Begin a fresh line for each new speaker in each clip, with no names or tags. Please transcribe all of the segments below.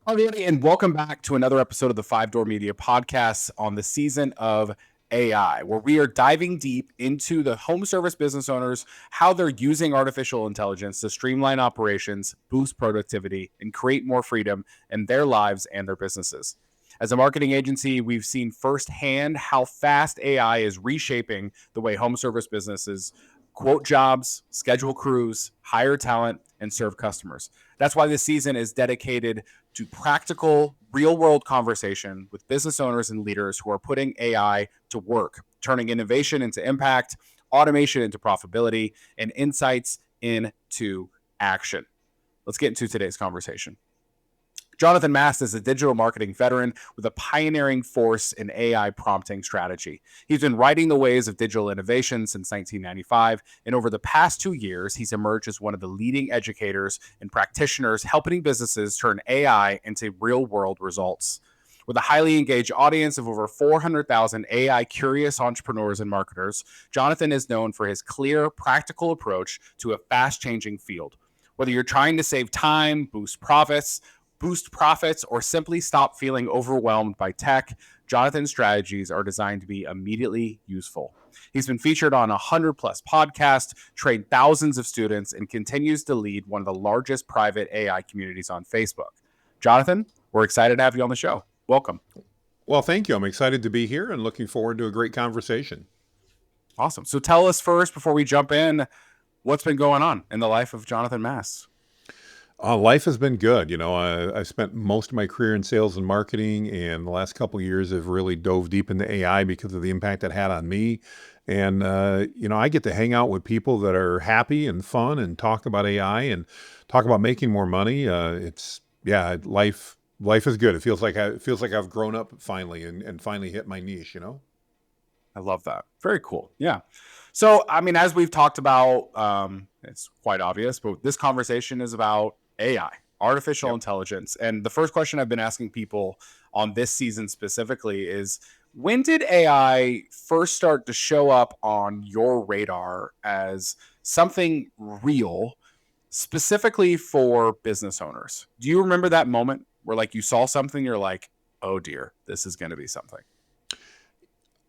Hello, everybody, and welcome back to another episode of the Five Door Media Podcast on the season of AI, where we are diving deep into the home service business owners, how they're using artificial intelligence to streamline operations, boost productivity, and create more freedom in their lives and their businesses. As a marketing agency, we've seen firsthand how fast AI is reshaping the way home service businesses quote jobs, schedule crews, hire talent, and serve customers. That's why this season is dedicated to practical, real world conversation with business owners and leaders who are putting AI to work, turning innovation into impact, automation into profitability, and insights into action. Let's get into today's conversation. Jonathan Mast is a digital marketing veteran with a pioneering force in AI prompting strategy. He's been riding the waves of digital innovation since 1995, and over the past 2 years, he's emerged as one of the leading educators and practitioners helping businesses turn AI into real-world results. With a highly engaged audience of over 400,000 AI curious entrepreneurs and marketers, Jonathan is known for his clear, practical approach to a fast-changing field. Whether you're trying to save time, boost profits, or simply stop feeling overwhelmed by tech, Jonathan's strategies are designed to be immediately useful. He's been featured on 100 plus podcasts, trained thousands of students, and continues to lead one of the largest private AI communities on Facebook. Jonathan, we're excited to have you on the show. Welcome.
Well, thank you. I'm excited to be here and looking forward to a great conversation.
Awesome. So tell us first, before we jump in, what's been going on in the life of Jonathan Mast?
Life has been good. I spent most of my career in sales and marketing, and the last couple of years have really dove deep into AI because of the impact it had on me. And, I get to hang out with people that are happy and fun and talk about AI and talk about making more money. Life is good. It feels like I've grown up finally and finally hit my niche.
I love that. Very cool. Yeah. So, I mean, as we've talked about, it's quite obvious, but this conversation is about AI, artificial
Yep.
intelligence. And the first question I've been asking people on this season specifically is, when did AI first start to show up on your radar as something real, specifically for business owners? Do you remember that moment where, like, you saw something, you're like, oh dear, this is going to be something?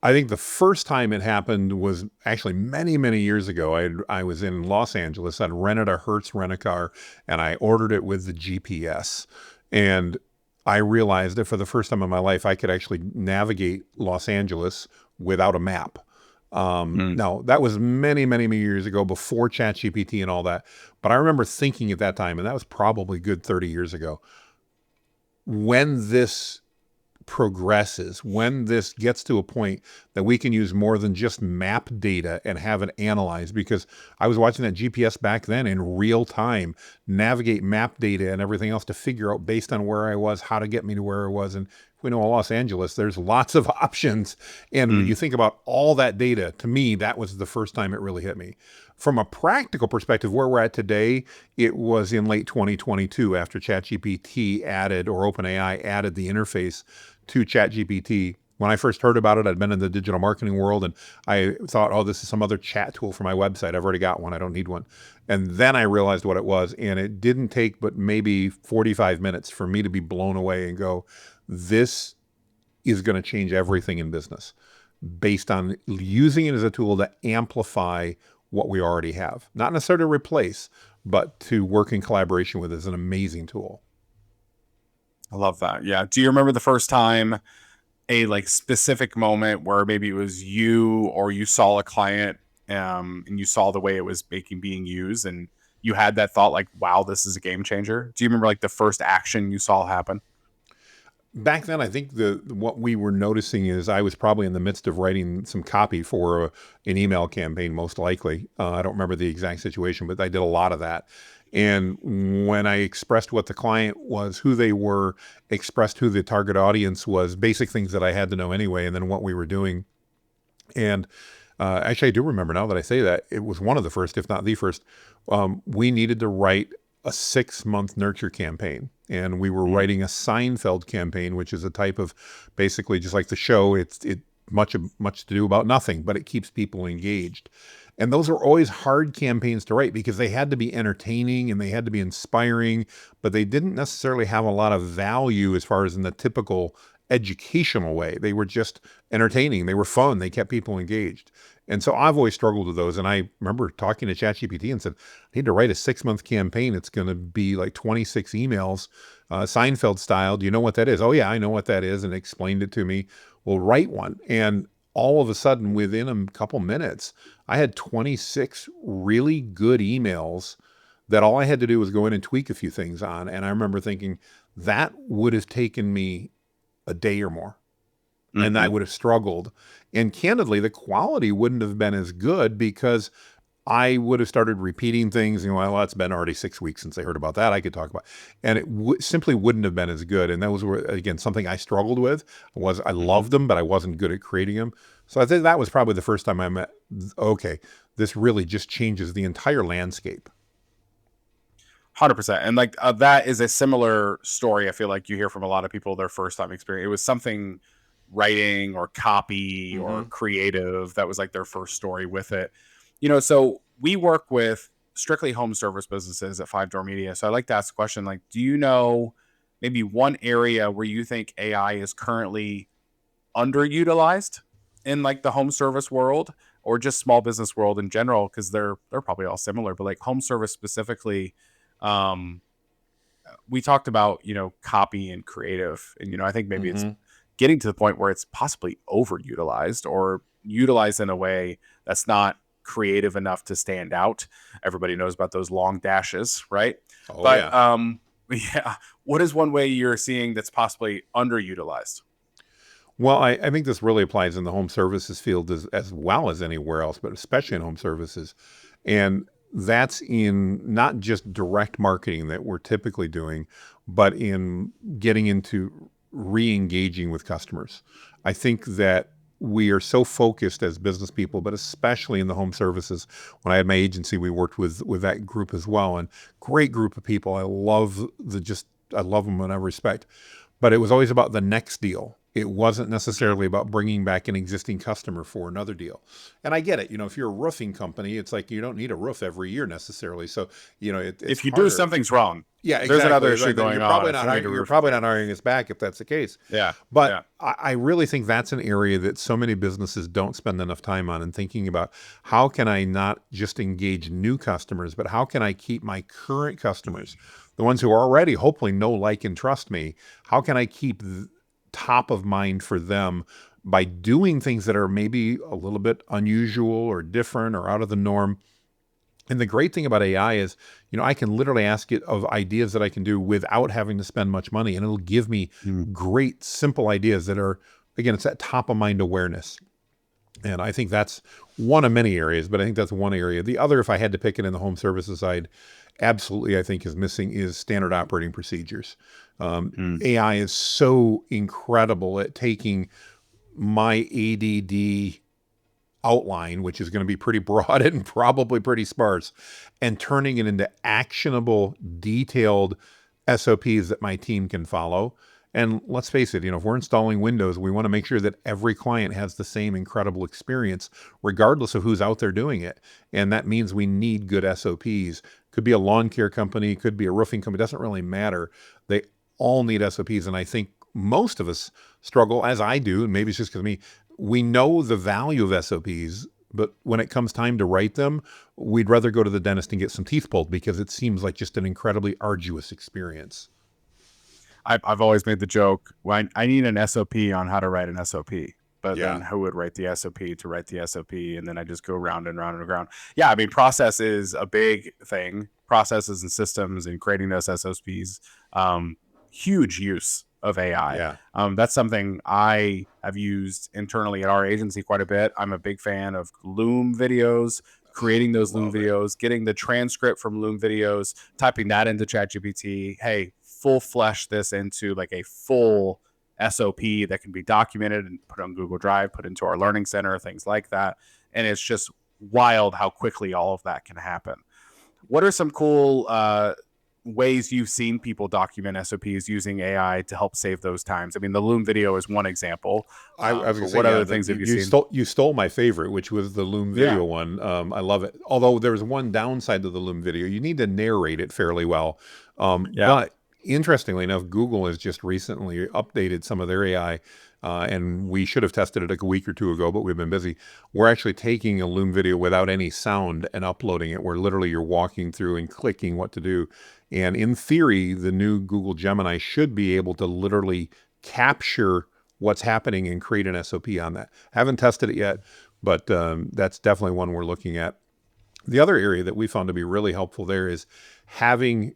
I think the first time it happened was actually many, many years ago. I was in Los Angeles. I'd rented a Hertz rent-a-car, and I ordered it with the GPS. And I realized that for the first time in my life, I could actually navigate Los Angeles without a map.
Mm.
Now, that was many, many, many years ago, before ChatGPT and all that. But I remember thinking at that time, and that was probably good 30 years ago, when this progresses, when this gets to a point that we can use more than just map data and have it analyzed, because I was watching that GPS back then in real time, navigate map data and everything else to figure out based on where I was, how to get me to where I was. And we know in Los Angeles, there's lots of options. And when
Mm.
you think about all that data, to me, that was the first time it really hit me. From a practical perspective, where we're at today, it was in late 2022 after ChatGPT added, or OpenAI added the interface to ChatGPT. When I first heard about it, I'd been in the digital marketing world and I thought, oh, this is some other chat tool for my website. I've already got one. I don't need one. And then I realized what it was. And it didn't take but maybe 45 minutes for me to be blown away and go, this is going to change everything in business based on using it as a tool to amplify what we already have. Not necessarily to replace, but to work in collaboration with is an amazing tool.
I love that. Yeah. Do you remember the first time, a like specific moment where maybe it was you or you saw a client, and you saw the way it was being used, and you had that thought like, wow, this is a game changer? Do you remember like the first action you saw happen?
Back then, I think the what we were noticing is I was probably in the midst of writing some copy for an email campaign, most likely. I don't remember the exact situation, but I did a lot of that. And when I expressed what the client was, who they were, expressed who the target audience was, basic things that I had to know anyway, and then what we were doing. And actually, I do remember now that I say that, it was one of the first, if not the first. We needed to write a 6-month nurture campaign. And we were
Mm.
writing a Seinfeld campaign, which is a type of, basically just like the show, it much to do about nothing, but it keeps people engaged. And those are always hard campaigns to write because they had to be entertaining and they had to be inspiring, but they didn't necessarily have a lot of value as far as in the typical educational way. They were just entertaining. They were fun. They kept people engaged. And so I've always struggled with those. And I remember talking to ChatGPT and said, I need to write a 6-month campaign. It's going to be like 26 emails, Seinfeld style. Do you know what that is? Oh, yeah, I know what that is. And it explained it to me. Well, write one. And all of a sudden, within a couple minutes, I had 26 really good emails that all I had to do was go in and tweak a few things on. And I remember thinking that would have taken me a day or more and I
Mhm.
would have struggled. And candidly, the quality wouldn't have been as good because I would have started repeating things. And well, it's been already 6 weeks since I heard about that. I could talk about, and it simply wouldn't have been as good. And those were again something I struggled with. Was I
Mhm.
loved them, but I wasn't good at creating them. So I think that was probably the first time I met. Okay, this really just changes the entire landscape.
100%. And like that is a similar story. I feel like you hear from a lot of people their first time experience. It was something writing or copy or
Mm-hmm.
creative that was like their first story with it. So we work with strictly home service businesses at Five Door Media. So I like to ask the question like, do you know maybe one area where you think AI is currently underutilized in like the home service world or just small business world in general? Because they're probably all similar, but like home service specifically, um, we talked about copy and creative, and I think maybe it's
Mm-hmm.
getting to the point where it's possibly overutilized or utilized in a way that's not creative enough to stand out. Everybody knows about those long dashes, right?
Oh
But
yeah.
yeah, what is one way you're seeing that's possibly underutilized?
Well, I think this really applies in the home services field as well as anywhere else, but especially in home services. And that's in not just direct marketing that we're typically doing, but in getting into re-engaging with customers. I think that we are so focused as business people, but especially in the home services. When I had my agency, we worked with that group as well, and great group of people. I love them in every respect, but it was always about the next deal. It wasn't necessarily about bringing back an existing customer for another deal. And I get it. If you're a roofing company, it's like you don't need a roof every year necessarily. So, it's
If you do,
harder.
something's wrong.
Yeah,
There's another
exactly.
issue
You're
going on
probably
if
not
you need a
you're
roofing
probably not
company.
hiring us back if that's the case.
Yeah,
But
yeah.
I really think that's an area that so many businesses don't spend enough time on and thinking about how can I not just engage new customers, but how can I keep my current customers, the ones who already hopefully know, like, and trust me, how can I keep top of mind for them by doing things that are maybe a little bit unusual or different or out of the norm. And the great thing about AI is, I can literally ask it of ideas that I can do without having to spend much money. And it'll give me
Mm.
great, simple ideas that are, again, it's that top of mind awareness. And I think that's one of many areas, but I think that's one area. The other, if I had to pick it in the home services side, absolutely, I think is missing is standard operating procedures.
Mm.
AI is so incredible at taking my ADD outline, which is going to be pretty broad and probably pretty sparse, and turning it into actionable, detailed SOPs that my team can follow. And let's face it, if we're installing Windows, we want to make sure that every client has the same incredible experience, regardless of who's out there doing it. And that means we need good SOPs. Could be a lawn care company, could be a roofing company, doesn't really matter. They all need SOPs. And I think most of us struggle, as I do, and maybe it's just because of me, we know the value of SOPs, but when it comes time to write them, we'd rather go to the dentist and get some teeth pulled because it seems like just an incredibly arduous experience.
I've always made the joke, well, I need an SOP on how to write an SOP, but then
Yeah.
who would write the SOP to write the SOP? And then I just go round and round and round. Yeah, I mean, process is a big thing. Processes and systems and creating those SOPs, huge use of AI.
Yeah.
That's something I have used internally at our agency quite a bit. I'm a big fan of Loom videos, creating those Loom
Love it.
videos, getting the transcript from Loom videos, typing that into ChatGPT. Hey, full flesh this into like a full SOP that can be documented and put on Google Drive, put into our learning center, things like that. And it's just wild how quickly all of that can happen. What are some cool ways you've seen people document SOPs using AI to help save those times? I mean, the Loom video is one example.
I was gonna
But
say,
what
yeah,
other things have you
you
seen?
stole my favorite, which was the Loom
Yeah.
video one. I love it. Although there's one downside to the Loom video, you need to narrate it fairly well.
Yeah.
But interestingly enough, Google has just recently updated some of their AI, and we should have tested it like a week or two ago, but we've been busy. We're actually taking a Loom video without any sound and uploading it, where literally you're walking through and clicking what to do. And in theory, the new Google Gemini should be able to literally capture what's happening and create an SOP on that. Haven't tested it yet, but that's definitely one we're looking at. The other area that we found to be really helpful there is having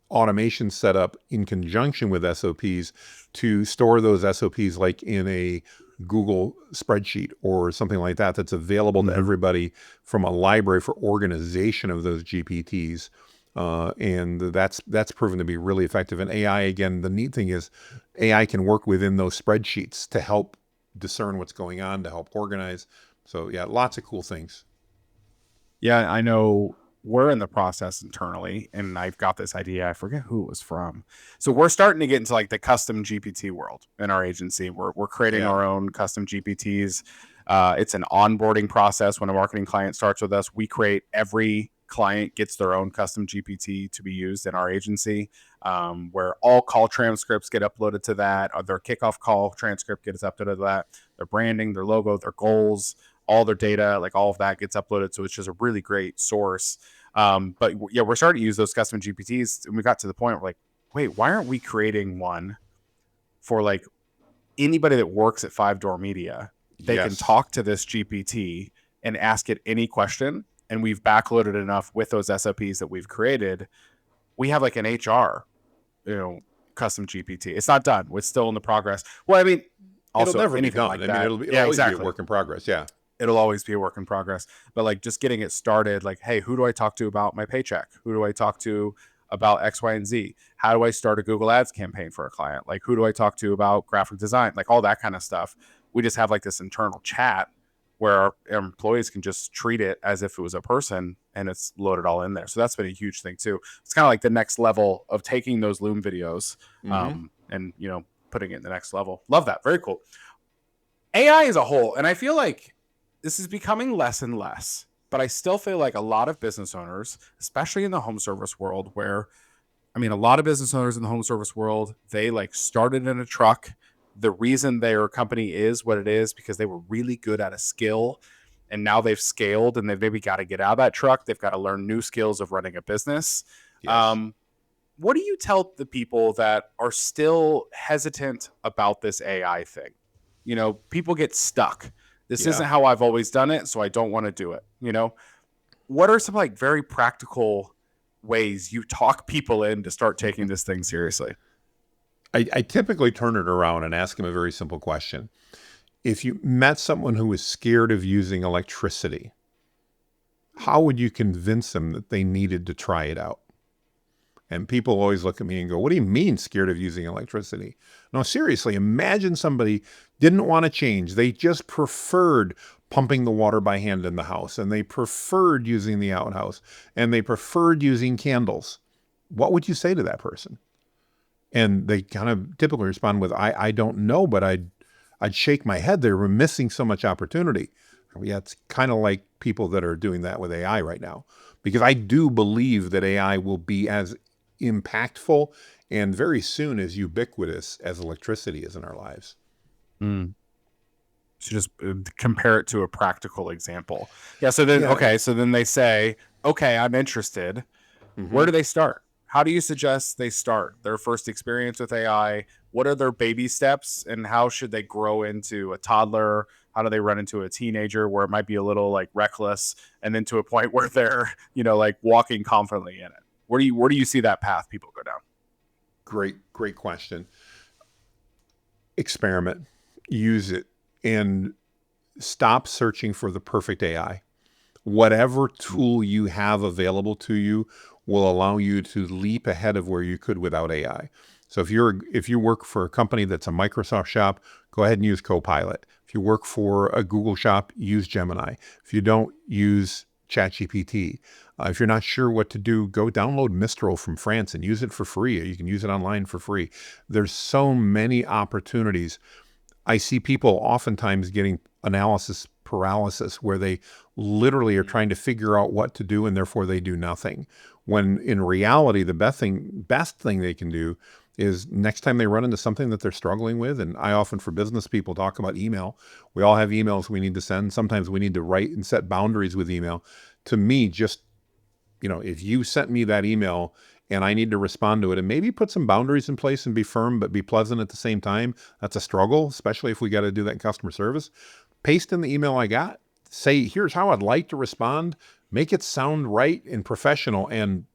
automation set up in conjunction with SOPs to store those SOPs like in a Google spreadsheet or something like that that's available to everybody from a library for organization of those GPTs. And that's proven to be really effective. And AI, again, the neat thing is AI can work within those spreadsheets to help discern what's going on, to help organize. So yeah, lots of cool things.
Yeah, I know we're in the process internally, and I've got this idea. I forget who it was from. So we're starting to get into like the custom GPT world in our agency. We're creating
Yeah.
our own custom GPTs. It's an onboarding process. When a marketing client starts with us, we create every client gets their own custom GPT to be used in our agency, where all call transcripts get uploaded to that. Or their kickoff call transcript gets uploaded to that. Their branding, their logo, their goals, all their data, like all of that gets uploaded. So it's just a really great source. But yeah, we're starting to use those custom GPTs, and we got to the point where like, wait, why aren't we creating one for like anybody that works at Five Door Media? They can
Yes.
talk to this GPT and ask it any question. And we've backloaded enough with those SOPs that we've created. We have like an HR, custom GPT. It's not done. It's still in the progress. Well, I mean,
It'll
also
never be
anything
done.
like
I mean,
that.
it'll
Yeah,
always be a
exactly.
work in progress. Yeah.
It'll always be a work in progress. But like just getting it started, like, hey, who do I talk to about my paycheck? Who do I talk to about X, Y, and Z? How do I start a Google Ads campaign for a client? Like, who do I talk to about graphic design? Like all that kind of stuff. We just have like this internal chat where our employees can just treat it as if it was a person, and it's loaded all in there. So that's been a huge thing too. It's kind of like the next level of taking those Loom videos, and putting it in the next level. Love that. Very cool. AI as a whole, and I feel like this is becoming less and less, but I still feel like a lot of business owners, especially in the home service world, where I mean, a lot of business owners in the home service world, they like started in a truck. The reason their company is what it is because they were really good at a skill, and now they've scaled and they've maybe got to get out of that truck. They've got to learn new skills of running a business.
Yes.
What do you tell the people that are still hesitant about this AI thing? People get stuck. This
Yeah.
isn't how I've always done it, so I don't want to do it. What are some like very practical ways you talk people in to start taking this thing seriously?
I typically turn it around and ask them a very simple question. If you met someone who was scared of using electricity, how would you convince them that they needed to try it out? And people always look at me and go, what do you mean scared of using electricity? No, seriously, imagine somebody didn't want to change. They just preferred pumping the water by hand in the house, and they preferred using the outhouse, and they preferred using candles. What would you say to that person? And they kind of typically respond with, I don't know, but I'd shake my head. They were missing so much opportunity. Yeah, it's kind of like people that are doing that with AI right now, because I do believe that AI will be as impactful and very soon as ubiquitous as electricity is in our lives.
So just compare it to a practical example. Yeah. So then,
Yeah.
okay. So then they say, okay, I'm interested. Where do they start? How do you suggest they start their first experience with AI? What are their baby steps, and how should they grow into a toddler? How do they run into a teenager where it might be a little like reckless, and then to a point where they're, like walking confidently in it? Where do you see that path people go down?
Great question. Experiment, use it, and stop searching for the perfect AI. Whatever tool you have available to you will allow you to leap ahead of where you could without AI. So if you work for a company that's a Microsoft shop, go ahead and use Copilot. If you work for a Google shop, use Gemini. If you don't, use ChatGPT. If you're not sure what to do, go download Mistral from France and use it for free. You can use it online for free. There's so many opportunities. I see people oftentimes getting analysis paralysis where they literally are trying to figure out what to do and therefore they do nothing. When in reality, the best thing they can do is next time they run into something that they're struggling with, and I often for business people talk about email. We all have emails we need to send. Sometimes we need to write and set boundaries with email. To me, just, if you sent me that email and I need to respond to it and maybe put some boundaries in place and be firm, but be pleasant at the same time, that's a struggle, especially if we got to do that in customer service. Paste in the email I got, say, here's how I'd like to respond, make it sound right and professional. And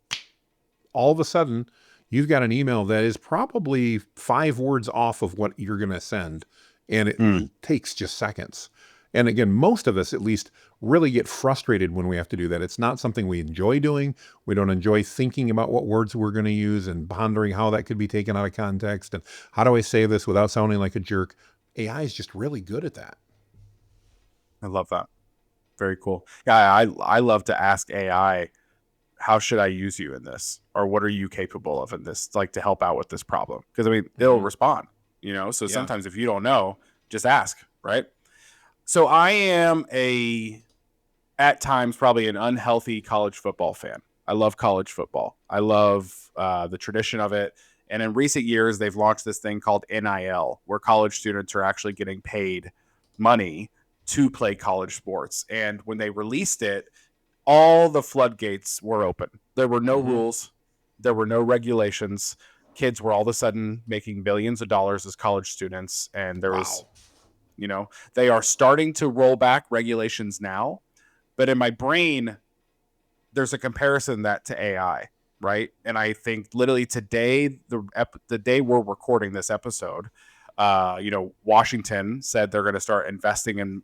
all of a sudden, you've got an email that is probably 5 words off of what you're going to send. And it takes just seconds. And again, most of us at least really get frustrated when we have to do that. It's not something we enjoy doing. We don't enjoy thinking about what words we're going to use and pondering how that could be taken out of context. And how do I say this without sounding like a jerk? AI is just really good at that.
I love that. Very cool. Yeah, I love to ask AI, how should I use you in this? Or what are you capable of in this, like to help out with this problem? Because I mean, they'll respond, So
Yeah.
sometimes if you don't know, just ask, right? So I am at times, probably an unhealthy college football fan. I love college football. I love the tradition of it. And in recent years, they've launched this thing called NIL, where college students are actually getting paid money to play college sports. And when they released it, all the floodgates were open. There were no rules. There were no regulations. Kids were all of a sudden making billions of dollars as college students. And there was, they are starting to roll back regulations now. But in my brain, there's a comparison that to AI, right? And I think literally today, the day we're recording this episode, Washington said they're going to start investing in,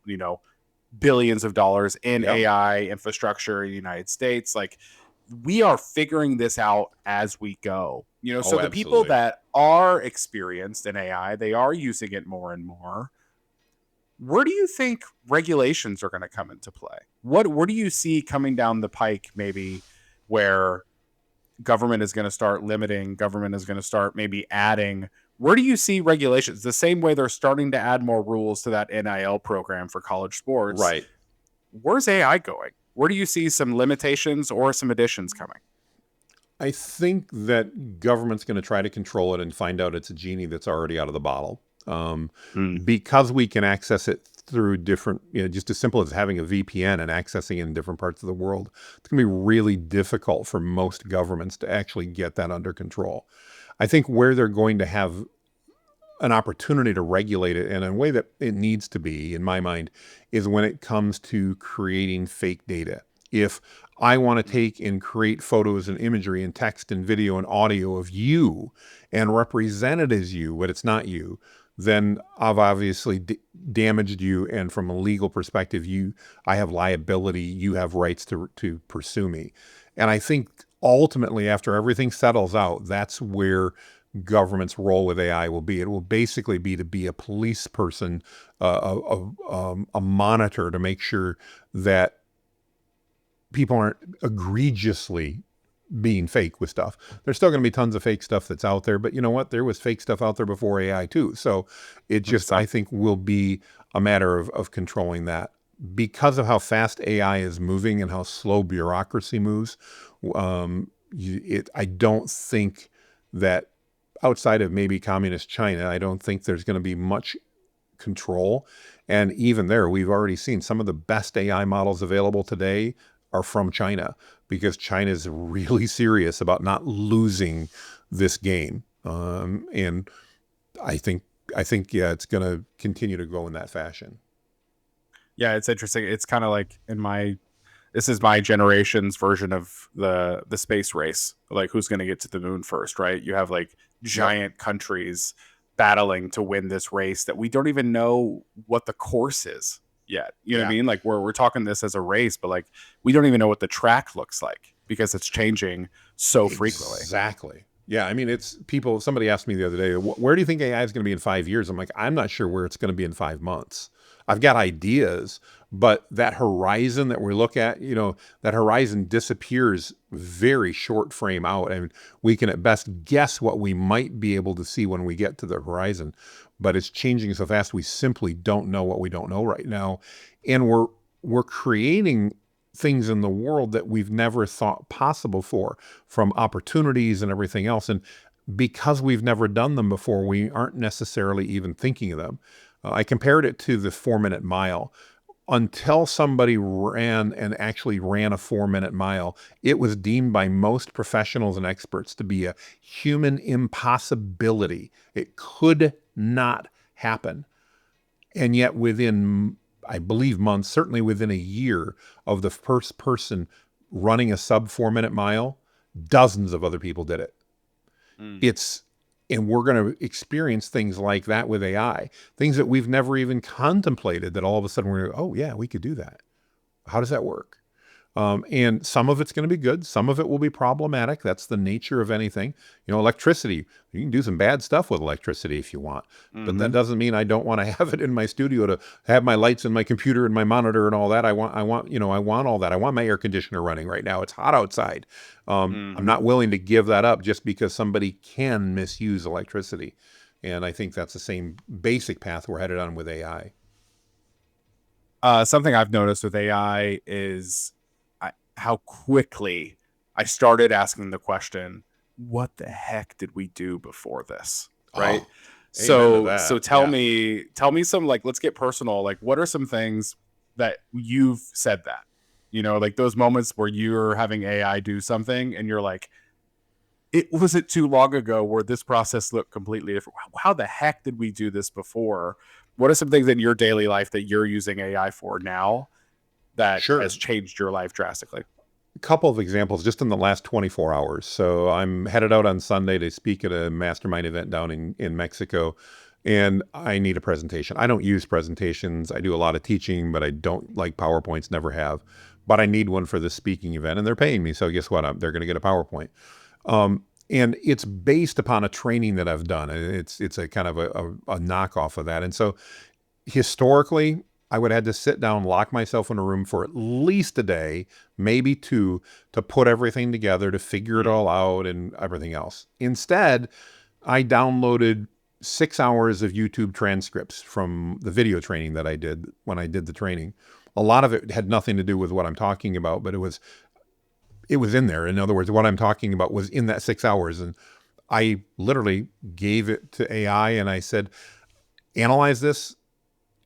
billions of dollars in AI infrastructure in the United States. Like, we are figuring this out as we go. So the people that are experienced in AI, they are using it more and more. Where do you think regulations are going to come into play? Where do you see coming down the pike, maybe, where government is going to start limiting, government is going to start maybe adding? Where do you see regulations? The same way they're starting to add more rules to that NIL program for college sports.
Right.
Where's AI going? Where do you see some limitations or some additions coming?
I think that government's going to try to control it and find out it's a genie that's already out of the bottle. Because we can access it through different, just as simple as having a VPN and accessing it in different parts of the world, it's going to be really difficult for most governments to actually get that under control. I think where they're going to have an opportunity to regulate it in a way that it needs to be, in my mind, is when it comes to creating fake data. If I want to take and create photos and imagery and text and video and audio of you and represent it as you, but it's not you, then I've obviously damaged you. And from a legal perspective, I have liability. You have rights to pursue me. And I think ultimately, after everything settles out, that's where government's role with AI will be. It will basically be to be a police person, a monitor to make sure that people aren't egregiously being fake with stuff. There's still going to be tons of fake stuff that's out there, but you know what? There was fake stuff out there before AI too. So it just, I think, will be a matter of controlling that. Because of how fast AI is moving and how slow bureaucracy moves, I don't think that outside of maybe communist China, I don't think there's going to be much control. And even there, we've already seen some of the best AI models available today are from China, because China is really serious about not losing this game. And I think, yeah, it's going to continue to go in that fashion.
Yeah, it's interesting. It's kind of like this is my generation's version of the space race. Like, who's going to get to the moon first, right? You have like giant countries battling to win this race that we don't even know what the course is yet. You know what I mean? Like, we're talking this as a race, but like, we don't even know what the track looks like because it's changing so frequently.
Exactly. Yeah. I mean, somebody asked me the other day, where do you think AI is going to be in 5 years? I'm like, I'm not sure where it's going to be in 5 months. I've got ideas, but that horizon that we look at, that horizon disappears very short frame out. And we can at best guess what we might be able to see when we get to the horizon. But it's changing so fast, we simply don't know what we don't know right now. And we're creating things in the world that we've never thought possible for, from opportunities and everything else. And because we've never done them before, we aren't necessarily even thinking of them. I compared it to the 4-minute mile. Until somebody ran a 4-minute mile, it was deemed by most professionals and experts to be a human impossibility. It could not happen. And yet within, I believe, months, certainly within a year of the first person running a sub 4-minute mile, dozens of other people did it. And we're going to experience things like that with AI, things that we've never even contemplated, that all of a sudden we're going to, oh yeah, we could do that. How does that work? And some of it's going to be good. Some of it will be problematic. That's the nature of anything. Electricity, you can do some bad stuff with electricity if you want, but that doesn't mean I don't want to have it in my studio, to have my lights and my computer and my monitor and all that. I want all that. I want my air conditioner running right now. It's hot outside. I'm not willing to give that up just because somebody can misuse electricity. And I think that's the same basic path we're headed on with AI.
Something I've noticed with AI is how quickly I started asking the question, what the heck did we do before this? Right. So tell me some, like, let's get personal. Like, what are some things that you've said that, like those moments where you're having AI do something and you're like, it wasn't too long ago where this process looked completely different. How the heck did we do this before? What are some things in your daily life that you're using AI for now that has changed your life drastically?
A couple of examples just in the last 24 hours. So I'm headed out on Sunday to speak at a mastermind event down in Mexico, and I need a presentation. I don't use presentations. I do a lot of teaching, but I don't like PowerPoints, never have. But I need one for this speaking event, and they're paying me. So guess what? They're going to get a PowerPoint. And it's based upon a training that I've done. It's a kind of a knockoff of that. And so historically, I would have had to sit down, lock myself in a room for at least a day, maybe two, to put everything together, to figure it all out and everything else. Instead, I downloaded 6 hours of YouTube transcripts from the video training that I did when I did the training. A lot of it had nothing to do with what I'm talking about, but it was in there. In other words, what I'm talking about was in that 6 hours. And I literally gave it to AI and I said, analyze this,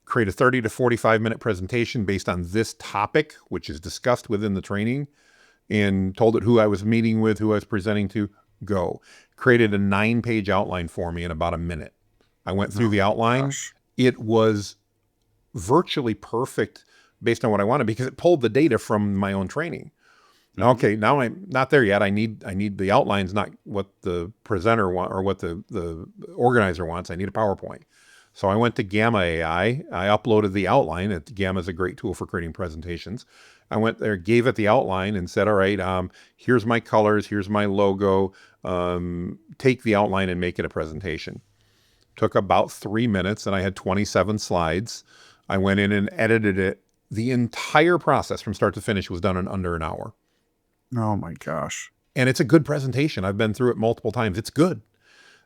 create a 30 to 45 minute presentation based on this topic, which is discussed within the training, and told it who I was meeting with, who I was presenting to. Go. Created a 9-page outline for me in about a minute. I went through the outline.
Gosh.
It was virtually perfect based on what I wanted because it pulled the data from my own training. Okay, now I'm not there yet. I need the outlines, not what the presenter wants or what the organizer wants. I need a PowerPoint. So I went to Gamma AI. I uploaded the outline. Gamma is a great tool for creating presentations. I went there, gave it the outline, and said, all right, here's my colors, here's my logo. Take the outline and make it a presentation. Took about 3 minutes, and I had 27 slides. I went in and edited it. The entire process from start to finish was done in under an hour.
Oh my gosh.
And it's a good presentation. I've been through it multiple times. It's good.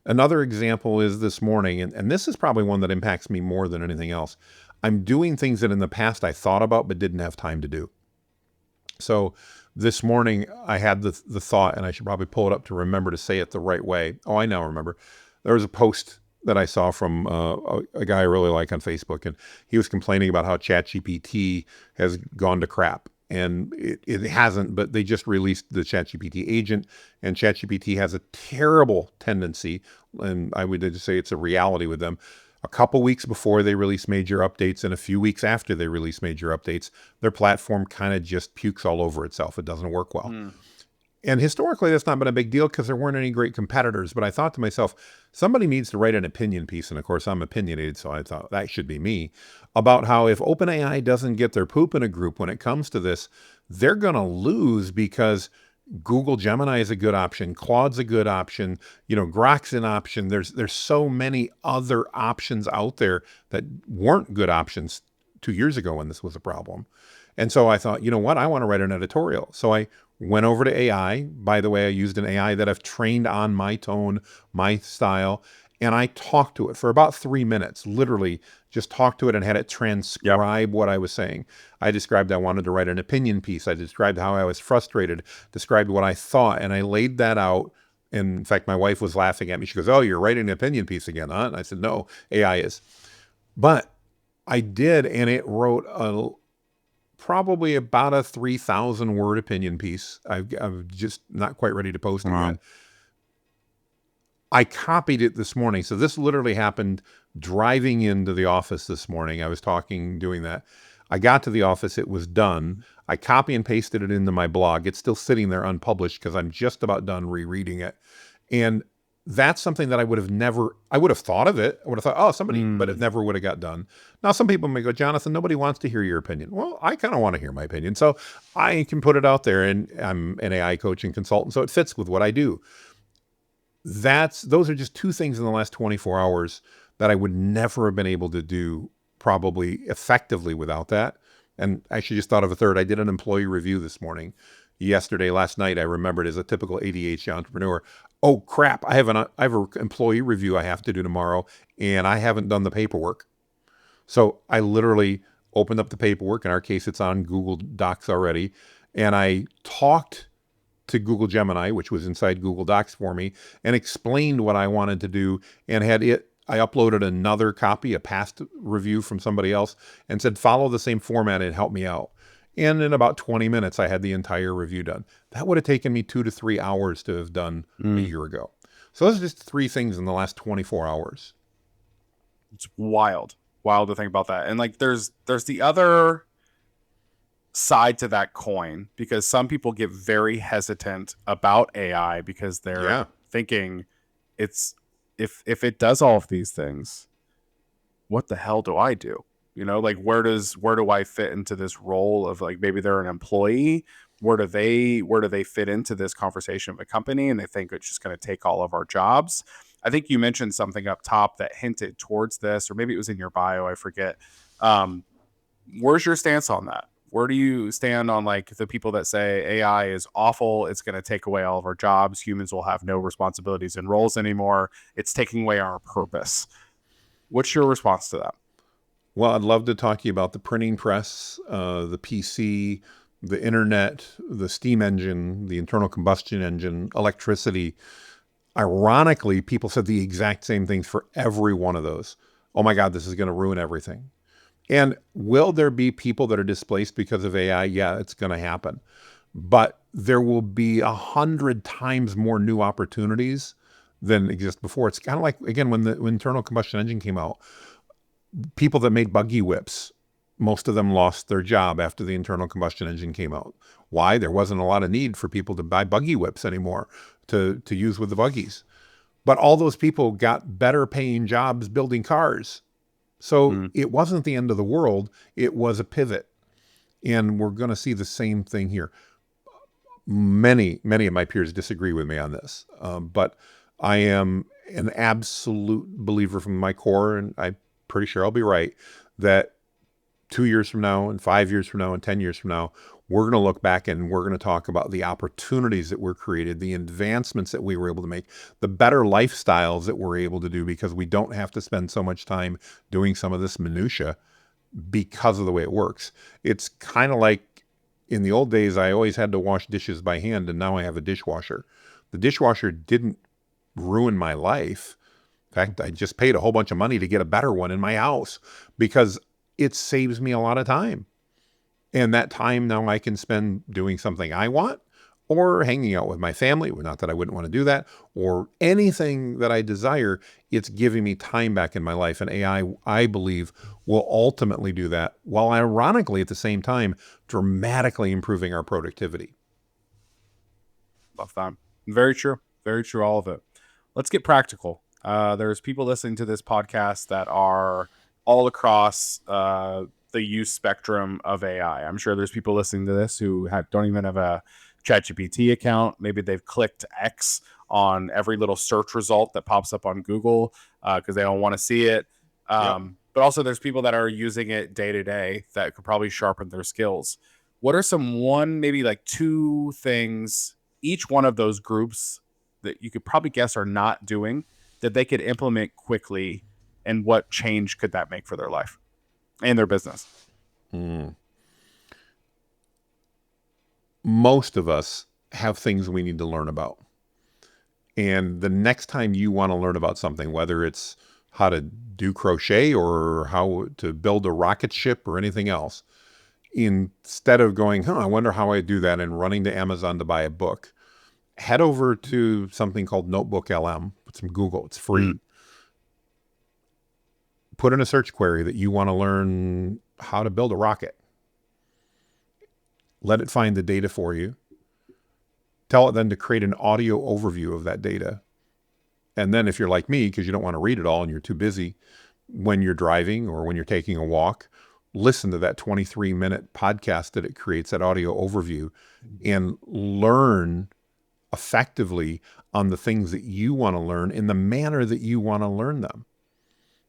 Another example is this morning, and this is probably one that impacts me more than anything else. I'm doing things that in the past I thought about but didn't have time to do. So this morning I had the thought, and I should probably pull it up to remember to say it the right way. Oh, I now remember. There was a post that I saw from a guy I really like on Facebook, and he was complaining about how ChatGPT has gone to crap. And it hasn't, but they just released the ChatGPT agent, and ChatGPT has a terrible tendency, and I would just say it's a reality with them. A couple weeks before they release major updates and a few weeks after they release major updates, their platform kind of just pukes all over itself. It doesn't work well. And historically, that's not been a big deal because there weren't any great competitors. But I thought to myself, somebody needs to write an opinion piece. And of course, I'm opinionated, so I thought that should be me, about how if OpenAI doesn't get their poop in a group when it comes to this, they're going to lose because Google Gemini is a good option. Claude's a good option. Grok's an option. There's so many other options out there that weren't good options 2 years ago when this was a problem. And so I thought, you know what? I want to write an editorial. So I went over to AI. By the way, I used an AI that I've trained on my tone, my style, and I talked to it for about 3 minutes, literally just talked to it and had it
Yep.
transcribe what I was saying. I described I wanted to write an opinion piece. I described how I was frustrated, described what I thought, and I laid that out. And in fact, my wife was laughing at me. She goes, "Oh, you're writing an opinion piece again, huh?" And I said, "No, AI is." But I did, and it wrote probably about a 3,000 word opinion piece. I'm just not quite ready to post it yet. I copied it this morning. So this literally happened driving into the office this morning. I was doing that. I got to the office. It was done. I copy and pasted it into my blog. It's still sitting there unpublished because I'm just about done rereading it. And that's something that I would have thought of it. I would have thought, oh, somebody, but it never would have got done. Now, some people may go, Jonathan, nobody wants to hear your opinion. Well, I kind of want to hear my opinion. So I can put it out there, and I'm an AI coach and consultant. So it fits with what I do. Those are just two things in the last 24 hours that I would never have been able to do probably effectively without that. And I actually just thought of a third. I did an employee review this morning. Last night, I remembered as a typical ADHD entrepreneur. Oh crap! I have an employee review I have to do tomorrow, and I haven't done the paperwork. So I literally opened up the paperwork. In our case, it's on Google Docs already, and I talked to Google Gemini, which was inside Google Docs for me, and explained what I wanted to do, and I uploaded another copy, a past review from somebody else, and said, follow the same format and help me out. And in about 20 minutes, I had the entire review done. That would have taken me 2 to 3 hours to have done a year ago. So those are just 3 things in the last 24 hours.
It's wild to think about that. And like, there's the other side to that coin, because some people get very hesitant about AI because they're thinking it's if it does all of these things, what the hell do I do? Like where do I fit into this role of, like, maybe they're an employee, where do they fit into this conversation of a company, and they think it's just going to take all of our jobs. I think you mentioned something up top that hinted towards this, or maybe it was in your bio, I forget. Where's your stance on that? Where do you stand on, like, the people that say AI is awful, it's going to take away all of our jobs, humans will have no responsibilities and roles anymore, it's taking away our purpose? What's your response to that?
Well, I'd love to talk to you about the printing press, the PC, the internet, the steam engine, the internal combustion engine, electricity. Ironically, people said the exact same things for every one of those. Oh my God, this is going to ruin everything. And will there be people that are displaced because of AI? Yeah, it's going to happen. But there will be 100 times more new opportunities than exist before. It's kind of like, again, when the internal combustion engine came out, people that made buggy whips, most of them lost their job after the internal combustion engine came out. Why? There wasn't a lot of need for people to buy buggy whips anymore to use with the buggies. But all those people got better paying jobs building cars. So it wasn't the end of the world. It was a pivot. And we're going to see the same thing here. Many of my peers disagree with me on this. But I am an absolute believer from my core, and I'm pretty sure I'll be right, that 2 years from now and 5 years from now and 10 years from now, we're going to look back and we're going to talk about the opportunities that were created, the advancements that we were able to make, the better lifestyles that we're able to do because we don't have to spend so much time doing some of this minutia because of the way it works. It's kind of like in the old days, I always had to wash dishes by hand, and now I have a dishwasher. The dishwasher didn't ruin my life. In fact, I just paid a whole bunch of money to get a better one in my house because it saves me a lot of time. And that time now I can spend doing something I want or hanging out with my family. Not that I wouldn't want to do that, or anything that I desire. It's giving me time back in my life. And AI, I believe, will ultimately do that, while ironically at the same time, dramatically improving our productivity.
Love that. Very true. Very true. All of it. Let's get practical. There's people listening to this podcast that are all across the use spectrum of AI. I'm sure there's people listening to this who don't even have a ChatGPT account. Maybe they've clicked X on every little search result that pops up on Google because they don't want to see it.
Yep.
but also there's people that are using it day to day that could probably sharpen their skills. What are some maybe like two things each one of those groups that you could probably guess are not doing that they could implement quickly, and what change could that make for their life and their business?
Mm. Most of us have things we need to learn about. And the next time you want to learn about something, whether it's how to do crochet or how to build a rocket ship or anything else, instead of going, I wonder how I do that, and running to Amazon to buy a book, head over to something called Notebook LM. Put some Google, it's free. Put in a search query that you want to learn how to build a rocket. Let it find the data for you. Tell it then to create an audio overview of that data. And then if you're like me, because you don't want to read it all and you're too busy, when you're driving or when you're taking a walk, listen to that 23-minute podcast that it creates, that audio overview, and learn effectively on the things that you want to learn in the manner that you want to learn them.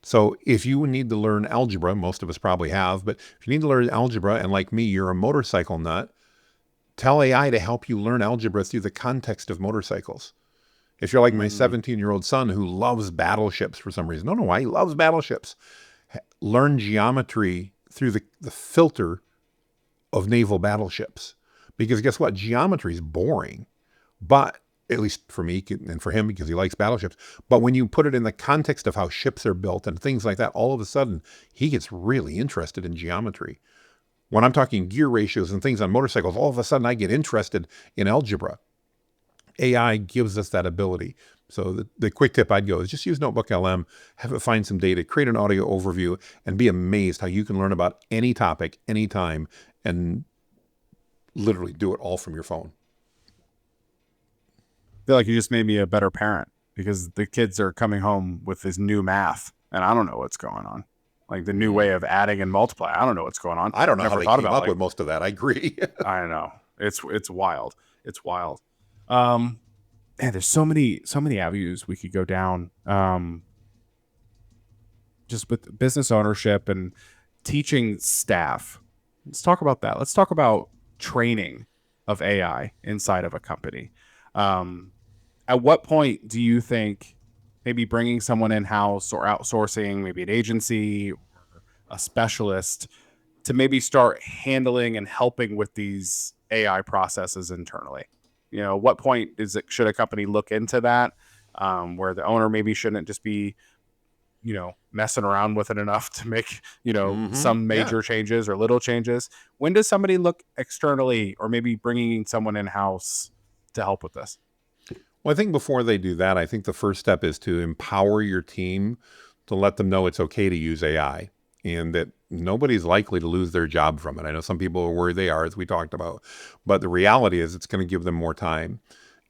So if you need to learn algebra, most of us probably have, but if you need to learn algebra and like me, you're a motorcycle nut, tell AI to help you learn algebra through the context of motorcycles. If you're like my 17-year-old son who loves battleships for some reason, don't know why, he loves battleships, learn geometry through the filter of naval battleships. Because guess what? Geometry is boring, but at least for me and for him, because he likes battleships. But when you put it in the context of how ships are built and things like that, all of a sudden he gets really interested in geometry. When I'm talking gear ratios and things on motorcycles, all of a sudden I get interested in algebra. AI gives us that ability. So the quick tip I'd go is just use Notebook LM, have it find some data, create an audio overview, and be amazed how you can learn about any topic, anytime, and literally do it all from your phone.
I feel like you just made me a better parent, because the kids are coming home with this new math and I don't know what's going on. Like the new way of adding and multiply. I don't know what's going on.
I don't know how
Never
they
thought
came
about
up
like,
with most of that. I agree.
I know. It's wild. It's wild. Um and there's so many avenues we could go down. Just with business ownership and teaching staff. Let's talk about that. Let's talk about training of AI inside of a company. Um, at what point do you think maybe bringing someone in house or outsourcing, maybe an agency or a specialist, to maybe start handling and helping with these AI processes internally? What point should a company look into that, where the owner maybe shouldn't just be messing around with it enough to make, some
Yeah.
major changes or little changes? When does somebody look externally, or maybe bringing someone in house to help with this?
Well, I think before they do that, I think the first step is to empower your team to let them know it's okay to use AI and that nobody's likely to lose their job from it. I know some people are worried they are, as we talked about, but the reality is it's going to give them more time.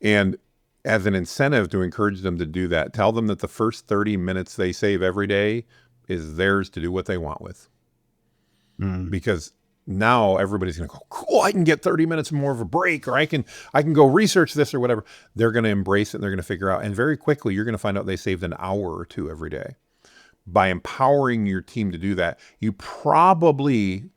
And as an incentive to encourage them to do that, tell them that the first 30 minutes they save every day is theirs to do what they want with. Because now everybody's going to go, cool, I can get 30 minutes more of a break, or I can go research this or whatever. They're going to embrace it and they're going to figure out. And very quickly, you're going to find out they saved an hour or two every day. By empowering your team to do that, you probably